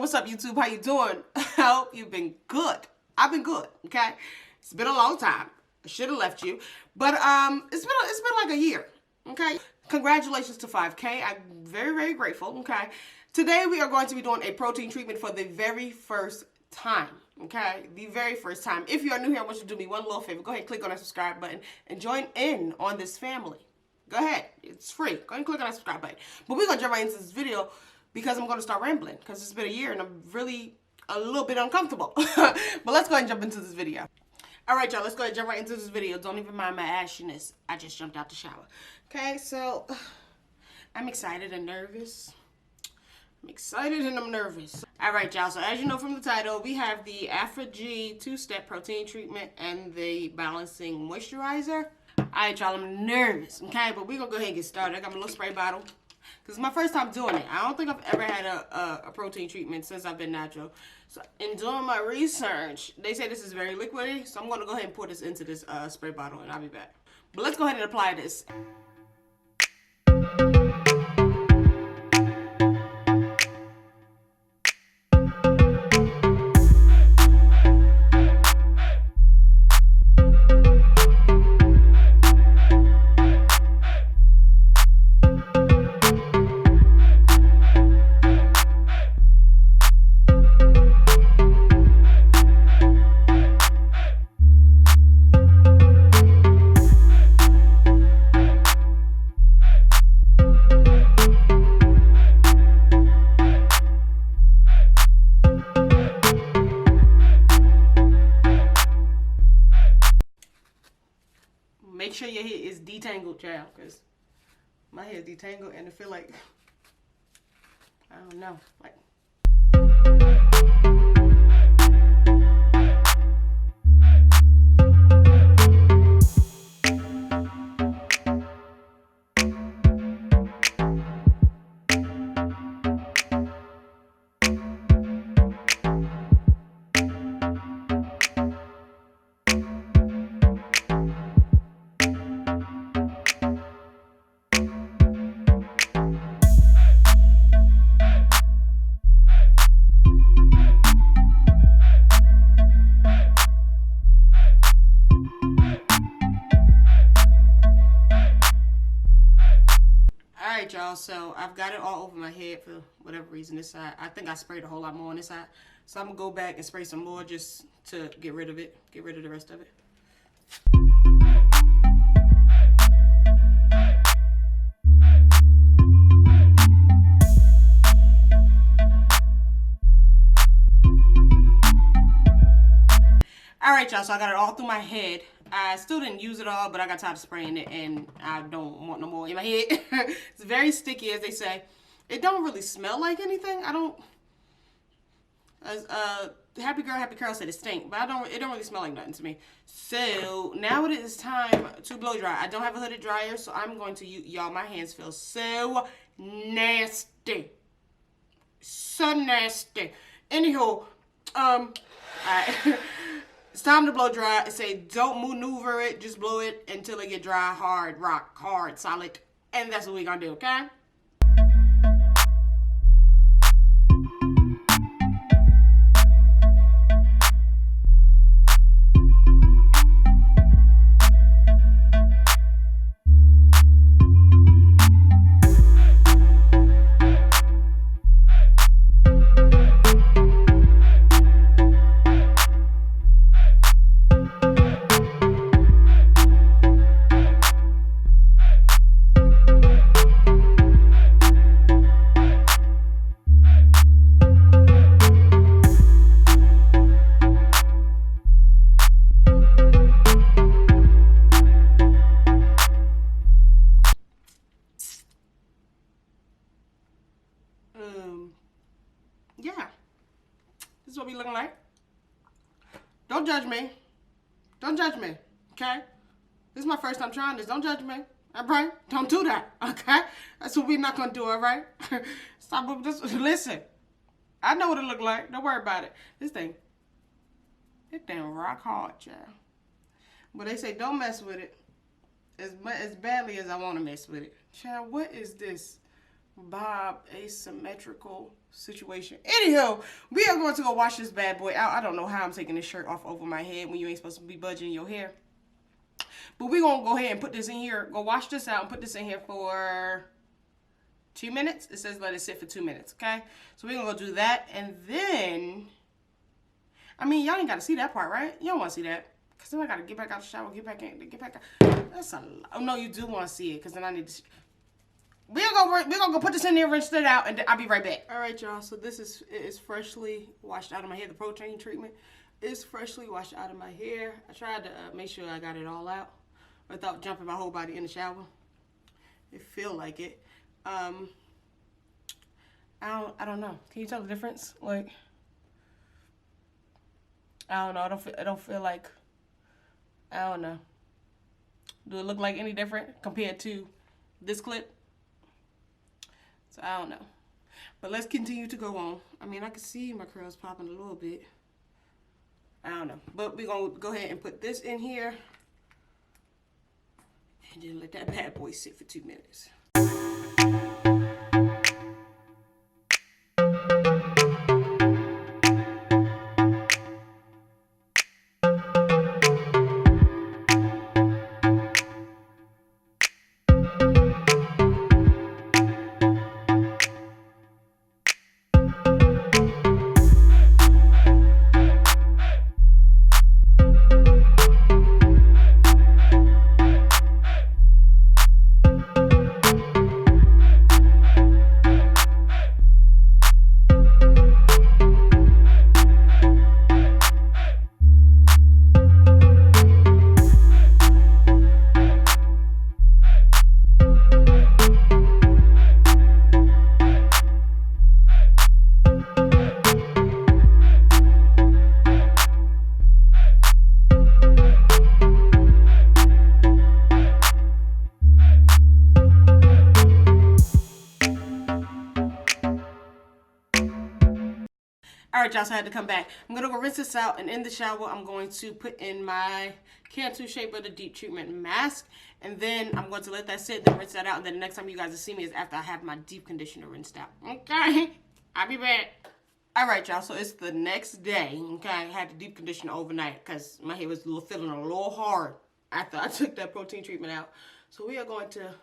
what's up, YouTube? How you doing? I hope you've been good. I've been good, okay? It's been a long time. I should have left you. But it's been like a year, okay? Congratulations to 5K. I'm very, very grateful, okay? Today we are going to be doing a protein treatment for the very first time, okay? The very first time. If you are new here, I want you to do me one little favor. Go ahead and click on that subscribe button and join in on this family. Go ahead. It's free. Go ahead and click on that subscribe button. But we're going to jump right into this video because I'm going to start rambling because it's been a year and I'm really a little bit uncomfortable. But let's go ahead and jump into this video. All right, y'all. Let's go ahead and jump right into this video. Don't even mind my ashiness. I just jumped out the shower. Okay, so I'm excited and nervous. I'm excited and I'm nervous. All right, y'all. So as you know from the title, we have the ApHogee 2-step protein treatment and the balancing moisturizer. All right, y'all, I'm nervous, okay? But we're going to go ahead and get started. I got my little spray bottle because it's my first time doing it. I don't think I've ever had a protein treatment since I've been natural. So in doing my research, they say this is very liquidy, so I'm going to go ahead and pour this into this spray bottle, and I'll be back. But let's go ahead and apply this. Make sure your hair is detangled, child, because my hair is detangled and I feel like, I don't know, like. Alright, y'all, so I've got it all over my head for whatever reason this side. I think I sprayed a whole lot more on this side. So I'm going to go back and spray some more just to get rid of it. Get rid of the rest of it. Alright, y'all, so I got it all through my head. I still didn't use it all, but I got tired of spraying it, and I don't want no more in my head. It's very sticky, as they say. It don't really smell like anything. I don't... As Happy Carol said, it stink, but it don't really smell like nothing to me. So now it is time to blow dry. I don't have a hooded dryer, so I'm going to use... Y'all, my hands feel so nasty. So nasty. Anywho, alright. It's time to blow dry. It say don't maneuver it, just blow it until it get dry, hard, rock, hard, solid. And that's what we're gonna do, okay? Yeah, this is what we looking like. Don't judge me. Don't judge me, okay? This is my first time trying this. Don't judge me, all right? Don't do that, okay? That's what we're not going to do, all right? Stop this. Listen, I know what it look like. Don't worry about it. This thing, it damn rock hard, child. But they say don't mess with it as badly as I want to mess with it. Child, what is this? bob asymmetrical situation. Anywho, we are going to go wash this bad boy out. I don't know how I'm taking this shirt off over my head when you ain't supposed to be budging your hair. But we're going to go ahead and put this in here. Go wash this out and put this in here for 2 minutes. It says let it sit for 2 minutes, okay? So we're going to go do that. And then, I mean, y'all ain't got to see that part, right? You don't want to see that. Because then I got to get back out the shower, get back in, get back out. That's a lot. Oh, no, you do want to see it because then I need to... We're gonna go put this in there, rinse it out, and I'll be right back. All right, y'all. So this is freshly washed out of my hair. The protein treatment is freshly washed out of my hair. I tried to make sure I got it all out without jumping my whole body in the shower. It feel like it. I don't know. Can you tell the difference? Like, I don't know. I don't feel like. I don't know. Do it look like any different compared to this clip? So I don't know. But let's continue to go on. I mean, I can see my curls popping a little bit. I don't know. But we're going to go ahead and put this in here. And then let that bad boy sit for 2 minutes. All right, y'all, so I had to come back. I'm going to go rinse this out, and in the shower, I'm going to put in my Cantu Shea Butter Deep Treatment Mask, and then I'm going to let that sit, then rinse that out, and then the next time you guys will see me is after I have my deep conditioner rinsed out. Okay? I'll be back. All right, y'all, so it's the next day, okay? I had the deep conditioner overnight because my hair was feeling a little hard after I took that protein treatment out. So we are going to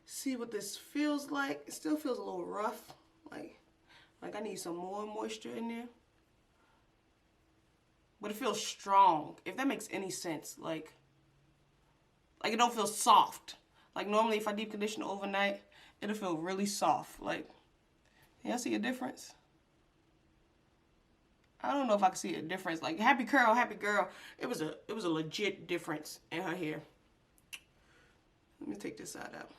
see what this feels like. It still feels a little rough, like I need some more moisture in there. But it feels strong, if that makes any sense. Like it don't feel soft. Like normally if I deep condition overnight, it'll feel really soft. Like, y'all see a difference? I don't know if I can see a difference. Like happy girl, it was a legit difference in her hair. Let me take this side out.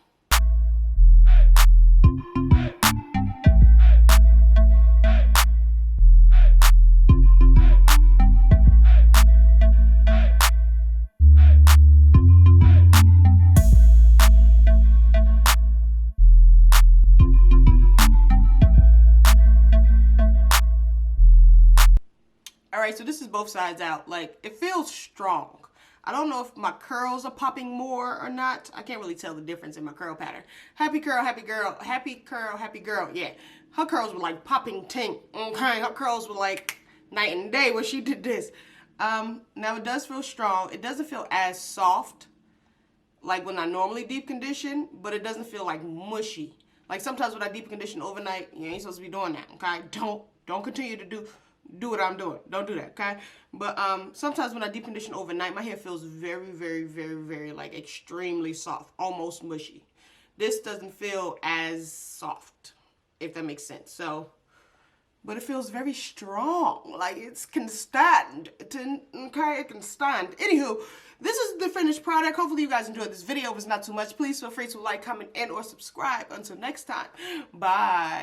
All right, so this is both sides out. Like, it feels strong. I don't know if my curls are popping more or not. I can't really tell the difference in my curl pattern. Happy curl, happy girl. Happy curl, happy girl. Yeah, her curls were like popping tink. Okay, her curls were like night and day when she did this. Now it does feel strong. It doesn't feel as soft like when I normally deep condition, but it doesn't feel like mushy. Like sometimes when I deep condition overnight, you ain't supposed to be doing that. Okay, don't continue to do what I'm doing. Don't do that, okay? But sometimes when I deep condition overnight, my hair feels very, very, very, very, like, extremely soft, almost mushy. This doesn't feel as soft, if that makes sense. So, but it feels very strong. Like, it can stand. Okay, it can stand. Anywho, this is the finished product. Hopefully you guys enjoyed this video. If it's not too much, please feel free to like, comment, and or subscribe. Until next time, bye.